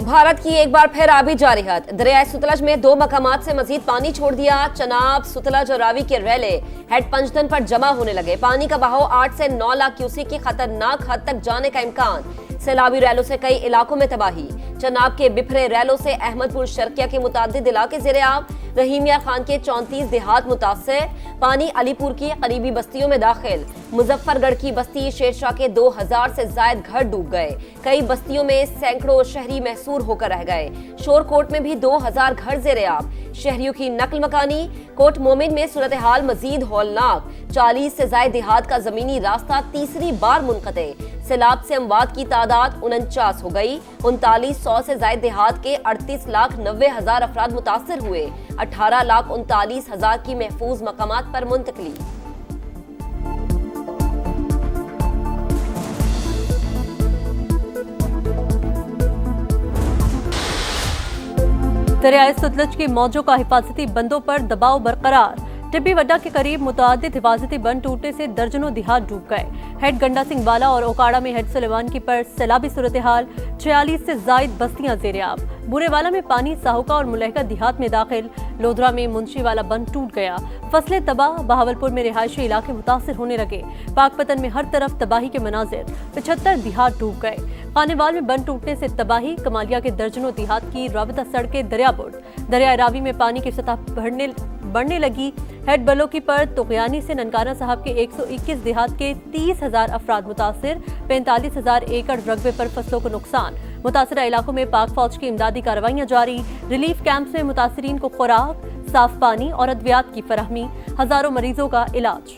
भारत की एक बार फिर आबी जारियत। दरियाए सतलज में 2 मकामात से मजीद पानी छोड़ दिया। चनाब, सतलज और रावी के रेले हेड पंचतन पर जमा होने लगे। पानी का बहाव 8 से 9 लाख क्यूसेक की खतरनाक हद तक जाने का इम्कान। सैलाबी रैलों से कई इलाकों में तबाही। चनाब के बिफरे रैलों से अहमदपुर शर्किया के मुतादिद इलाके ज़ेरे-आब। रहीमिया खान के 34 देहात मुतासर। पानी अलीपुर की करीबी बस्तियों में दाखिल। मुजफ्फरगढ़ की बस्ती शेरशाह के 2000 से जायद घर डूब गए। कई बस्तियों में सैकड़ों शहरी महसूर होकर रह गए। शोरकोट में भी 2000 घर ज़ेरे-आब। शहरियों की नकल मकानी। कोट मोमिन में सूरत हाल मजीद हौलनाक। 40 से जायद देहात का जमीनी रास्ता तीसरी बार मुनक़ते। सैलाब से अमवात की तादाद 49 हो गई। 3900 से जायद देहात के 38,90,000 अफराद मुतासर हुए। 18,39,000 की महफूज मकामात पर मुंतकली। दरियाए सतलज की मौजों का हिफाजती बंदों पर दबाव बरकरार। टिब्बी वड्डा के करीब मुतअद्दिद हिफाजती बंद टूटने से दर्जनों देहात डूब गए। हेड गंडा सिंह वाला और ओकाड़ा में हेड सुलेमान की पर सैलाबी सूरत हाल। 46 से जायद बस्तियां ज़ेरे-आब। बुरेवाला में पानी साहुका और मुलहका देहात में दाखिल। लोधरा में मुंशी वाला बंद टूट गया। फसलें तबाह। बहावलपुर में रिहायशी इलाके मुतासर होने लगे। पाकपतन में हर तरफ तबाही के मनाजिर। 75 देहात डूब गए। खानेवाल में बंद टूटने से तबाही। कमालिया के दर्जनों देहात की राबता सड़कें दरियाबुर्द। दरिया रावी में पानी की सतह बढ़ने लगी। हेड बलोकी पर तुगयानी से ननकाना साहब के 121 देहात के 30,000 अफराद मुतासिर। 45,000 एकड़ रकबे पर फसलों को नुकसान। मुतासरा इलाकों में पाक फौज की इमदादी कार्रवाइयां जारी। रिलीफ कैंप्स में मुतासरीन को खुराक, साफ पानी और अद्वियात की फराहमी। हजारों मरीजों का इलाज।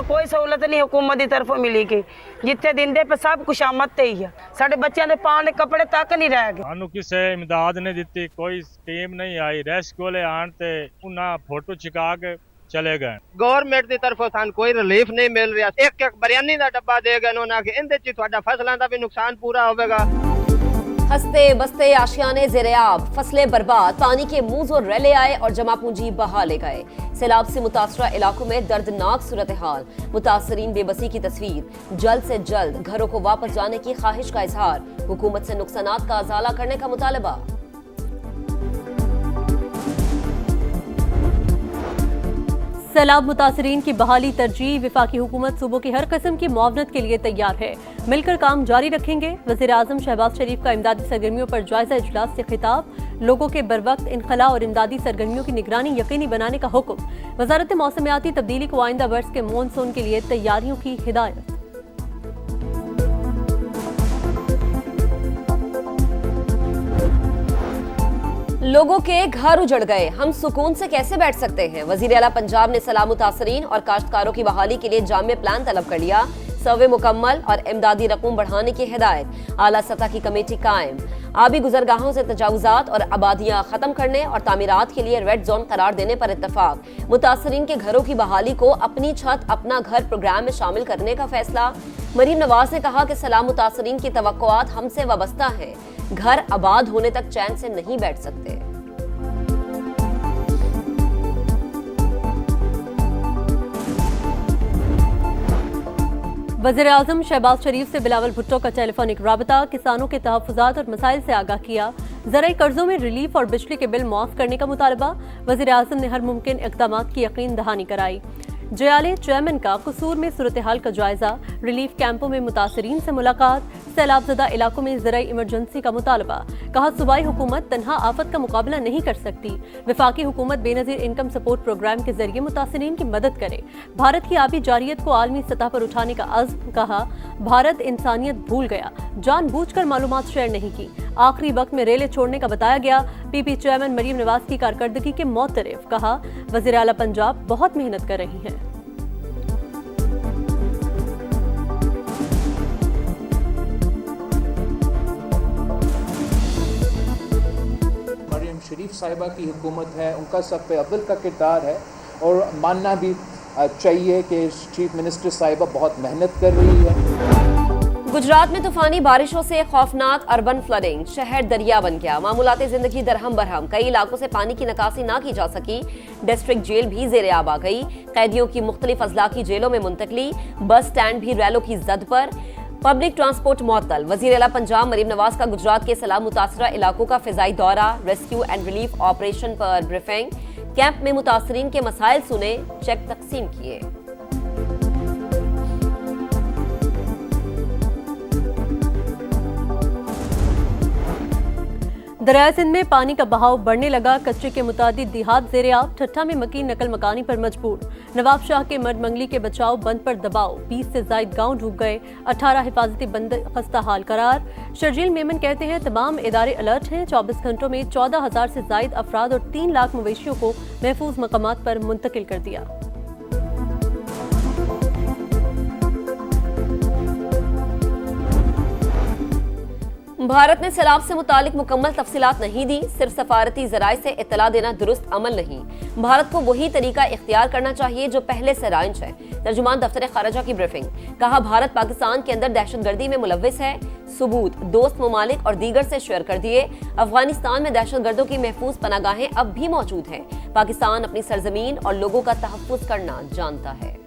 कोई सहूलत नहीं हुकूमत की तरफों मिली कि जिथे दिंदे पे सब कुछ आमद ते ही है। साडे बच्चों के पाने कपड़े तक नहीं रह गए। सानू किसी इमदाद नहीं दी, कोई टीम नहीं आई। रेस्क्यू वाले आन ते उन्हें फोटो छिका के चले गए। गवर्नमेंट की तरफों सानू कोई रिलीफ नहीं मिल रहा। एक बिरयानी का डब्बा दे गए उन्होंने कि इहदे च तुहाडा फसलों का भी नुकसान पूरा होगा। हंसते बसते आशियाने ज़ेरे-आब। फसलें बर्बाद। पानी के मुंह और रैले आए और जमा पूंजी बहा ले गए। सैलाब से मुतासरा इलाकों में दर्दनाक सूरत हाल। मुतासरीन बेबसी की तस्वीर। जल्द से जल्द घरों को वापस जाने की ख्वाहिश का इजहार। हुकूमत से नुकसानात का अजाला करने का मुतालबा। सैलाब मुतासरीन की बहाली तरजीह। विफाकी हुकूमत सूबों की हर किस्म की मुआवनत के लिए तैयार है। मिलकर काम जारी रखेंगे। वज़ीर आज़म शहबाज शरीफ का इमदादी सरगर्मियों पर जायजा इजलास से खिताब। लोगों के बरवक्त इनखला और इमदादी सरगर्मियों की निगरानी यकीनी बनाने का हुक्म। वजारत मौसमियाती तब्दीली को आइंदा वर्ष के मानसून के लिए तैयारियों की हिदायत। लोगों के घर उजड़ गए, हम सुकून से कैसे बैठ सकते हैं। वजीर आला पंजाब ने सैलाब मुतासरीन और काश्तकारों की बहाली के लिए जामे प्लान तलब कर लिया। सर्वे मुकम्मल और इमदादी रकूम बढ़ाने की हिदायत। आला सतह की कमेटी कायम। आबी गुजरगाहों से तजावुजात और आबादियां खत्म करने और तामीरात के लिए रेड जोन करार देने पर इत्तफाक। मुतासरीन के घरों की बहाली को अपनी छत अपना घर प्रोग्राम में शामिल करने का फैसला। मरीम नवाज ने कहा कि सैलाब मुतासरीन की तवक्कुआत हमसे वाबस्ता है। घर आबाद होने तक चैन से नहीं बैठ सकते। वज़ीर आज़म शहबाज शरीफ से बिलावल भुट्टो का टेलीफोनिक राबता। किसानों के तहफ़्फ़ुज़ात और मसाइल से आगाह किया। ज़राई कर्जों में रिलीफ और बिजली के बिल मुआफ़ करने का मुतालबा। वज़ीर आज़म ने हर मुमकिन इक़दामात की यकीन दहानी कराई। जयाले चेयरमैन का कसूर में सूरत हाल का जायजा। रिलीफ कैंपों में मुतासरीन से मुलाकात। सैलाबज़दा इलाकों में ज़राई इमरजेंसी का मुतालबा। कहा सूबाई हुकूमत तन्हा आफत का मुकाबला नहीं कर सकती। विफाकी हुकूमत बेनज़ीर इनकम सपोर्ट प्रोग्राम के जरिए मुतासरीन की मदद करे। भारत की आबी जारियत को आलमी सतह पर उठाने का अज़्म। कहा भारत इंसानियत भूल गया, जानबूझकर मालूमात शेयर नहीं की। आखिरी वक्त में रेले छोड़ने का बताया गया। पीपी चेयरमैन मरीम नवाज की कारकर्दगी के मोतरफ। कहा वज़ीर आला पंजाब बहुत मेहनत कर रही हैं। शरीफ साहिबा की हुकूमत है, उनका सब पे अव्वल का किरदार है और मानना भी चाहिए कि चीफ मिनिस्टर साहिबा बहुत मेहनत कर रही है। गुजरात में तूफानी बारिशों से खौफनाक अर्बन फ्लडिंग, शहर दरिया बन गया, मामूलाती जिंदगी दरहम बरहम, कई इलाकों से पानी की निकासी ना की जा सकी, डिस्ट्रिक्ट जेल भी जेरे आब आ गई, कैदियों की मुख्तलिफ अजला की जेलों में मुंतकली, बस स्टैंड भी रैलों की जद पर, पब्लिक ट्रांसपोर्ट मअतल। वजीर आला पंजाब मरीम नवाज का गुजरात के सैलाब मुतासरा इलाकों का फिजाई दौरा, रेस्क्यू एंड रिलीफ ऑपरेशन पर ब्रीफिंग, कैंप में मुतासरीन के मसाइल सुने, चेक तकसीम किए। दरिया सिंध में पानी का बहाव बढ़ने लगा, कच्चे के मुतादिद देहात ज़ेरे-आब, ठट्ठा में मकीन नकल मकानी पर मजबूर, नवाब शाह के मर्द मंगली के बचाव बंद पर दबाव, 20 से जायद गांव डूब गए, 18 हिफाजती बंद खस्ता हाल करार। शर्जील मेमन कहते हैं तमाम इदारे अलर्ट हैं, 24 घंटों में 14,000 से जायद अफराद और 3 लाख मवेशियों को महफूज मकामात पर मुंतकिल कर दिया। भारत ने सैलाब से मुतालिक मुकम्मल तफसीलात नहीं दी, सिर्फ सफारती जराए से इत्तला देना दुरुस्त अमल नहीं, भारत को वही तरीका इख्तियार करना चाहिए जो पहले से राइज है। तर्जुमान दफ्तर खारजा की ब्रीफिंग, कहा भारत पाकिस्तान के अंदर दहशतगर्दी में मुलव्विस है, सबूत दोस्त ममालिक और दीगर से शेयर कर दिए। अफगानिस्तान में दहशतगर्दों की महफूज पनागाहें अब भी मौजूद हैं, पाकिस्तान अपनी सरजमीन और लोगों का तहफ्फुज करना जानता है।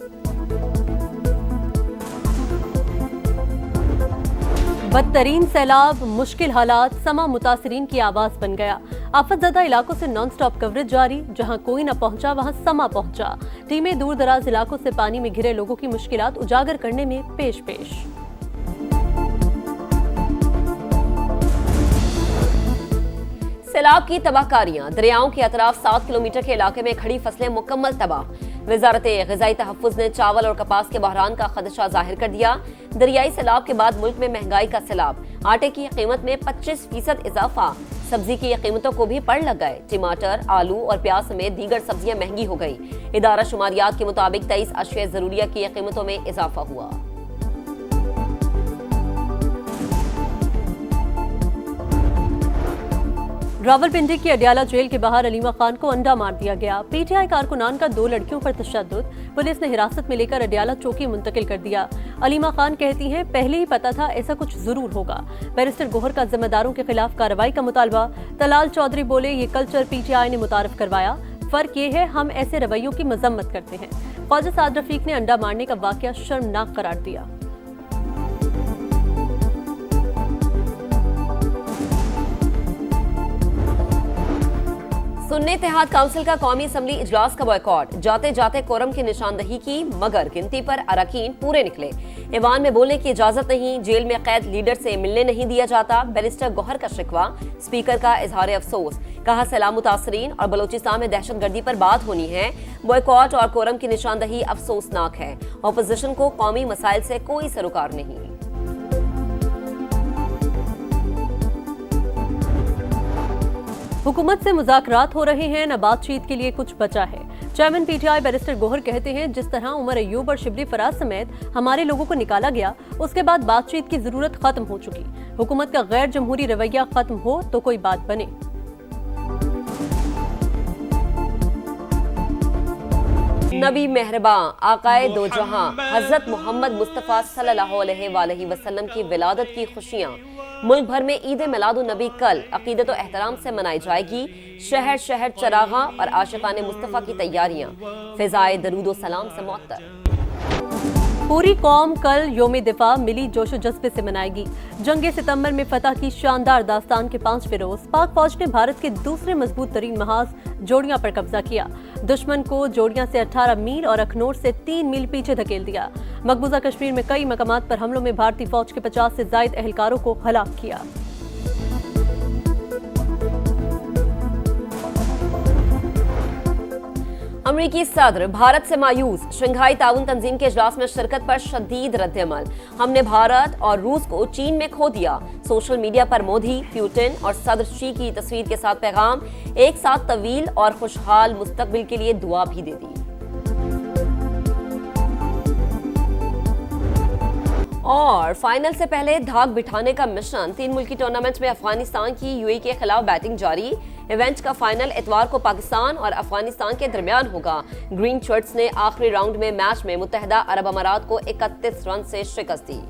बदतरीन सैलाब, मुश्किल हालात, समा मुतासरीन की आवाज बन गया। आफतज़दा इलाकों से नॉन स्टॉप कवरेज जारी, जहां कोई न पहुंचा वहां समा पहुंचा। टीमें दूर दराज इलाकों से पानी में घिरे लोगों की मुश्किलात उजागर करने में पेश। सैलाब की तबाहकारियां, दरियाओं के अतराफ 7 किलोमीटर के इलाके में खड़ी फसलें मुकम्मल तबाह। वजारत ग़िज़ाई तहफ़्फ़ुज़ ने चावल और कपास के बहरान का खदशा जाहिर कर दिया। दरियाई सैलाब के बाद मुल्क में महंगाई का सैलाब, आटे की कीमत में 25% इजाफा, सब्जी की कीमतों को भी पड़ लग गए। टमाटर, आलू और प्याज समेत दीगर सब्जियां महंगी हो गई। इदारा शुमारियात के मुताबिक 23 अशिया ज़रूरिया की कीमतों में इजाफा हुआ। रावलपिंडी की अडियाला जेल के बाहर अलीमा खान को अंडा मार दिया गया। पीटीआई कारकुनान का 2 लड़कियों पर तशद्दुद, पुलिस ने हिरासत में लेकर अडियाला चौकी मुंतकिल कर दिया। अलीमा खान कहती हैं पहले ही पता था ऐसा कुछ जरूर होगा। बैरिस्टर गोहर का जिम्मेदारों के खिलाफ कार्रवाई का मुतालबा। तलाल चौधरी बोले ये कल्चर पीटीआई ने मुतारफ करवाया, फर्क ये है हम ऐसे रवैयों की मजम्मत करते हैं। ख्वाजा साद रफीक ने अंडा मारने का वाकया शर्मनाक करार दिया। सुन्नी इत्तेहाद काउंसिल का कौमी असम्बली इजलास का बॉयकॉट, जाते जाते कोरम की निशानदही की, मगर गिनती पर अरकान पूरे निकले। ईवान में बोलने की इजाजत नहीं, जेल में कैद लीडर से मिलने नहीं दिया जाता। बैरिस्टर गौहर का शिकवा, स्पीकर का इजहार अफसोस, कहा सैलाब मुतासरीन और बलोचिस्तान में दहशतगर्दी पर बात होनी है। बॉयकॉट और कोरम की निशानदही अफसोसनाक है। अपोजिशन को कौमी मसाइल से कोई सरोकार नहीं। हुकूमत से मुज़ाकरात हो रहे हैं, न बातचीत के लिए कुछ बचा है। चेयरमैन पीटीआई बैरिस्टर गोहर कहते हैं जिस तरह उमर अयूब और शिबली फराज समेत हमारे लोगों को निकाला गया, उसके बाद बातचीत की जरूरत खत्म हो चुकी। हुकूमत का गैर जमहूरी रवैया खत्म हो तो कोई बात बने। नबी मेहरबां आकाए दो जहां हजरत मोहम्मद मुस्तफ़ा सल्लल्लाहु अलैहि वसल्लम की विलादत की खुशियां, मुल्क भर में ईद मिलादुन नबी कल अकीदत और एहतराम से मनाई जाएगी। शहर शहर चरागा और आशिकाने मुस्तफ़ा की तैयारियां, फिजाए दरूद सलाम से मुअत्तर। पूरी कौम कल योम दिफा मिली जोशो जज्बे से मनाएगी। जंग सितंबर में फतह की शानदार दास्तान के 5वें रोज पाक फौज ने भारत के दूसरे मजबूत तरीन महाज जोड़ियां पर कब्जा किया। दुश्मन को जोड़ियां से 18 मील और अखनूर से 3 मील पीछे धकेल दिया। मकबूजा कश्मीर में कई मकामात पर हमलों में भारतीय फौज के 50 से जायद एहलकारों को हलाक किया। अमरीकी सदर भारत से मायूस, शंघाई ताउन तंजीम के इजलास में शिरकत पर शदीद रद्द-ए-अमल। हमने भारत और रूस को चीन में खो दिया। सोशल मीडिया पर मोदी, पुतिन और सदर शी की तस्वीर के साथ पैगाम, एक साथ तवील और खुशहाल मुस्तकबिल के लिए दुआ भी दे दी। और फाइनल से पहले धाक बिठाने का मिशन, 3 मुल्की टूर्नामेंट में अफगानिस्तान की यूएई के खिलाफ बैटिंग जारी। इवेंट का फाइनल इतवार को पाकिस्तान और अफगानिस्तान के दरमियान होगा। ग्रीन शर्ट्स ने आखिरी राउंड में मैच में मुत्तहदा अरब अमारात को 31 रन से शिकस्त दी।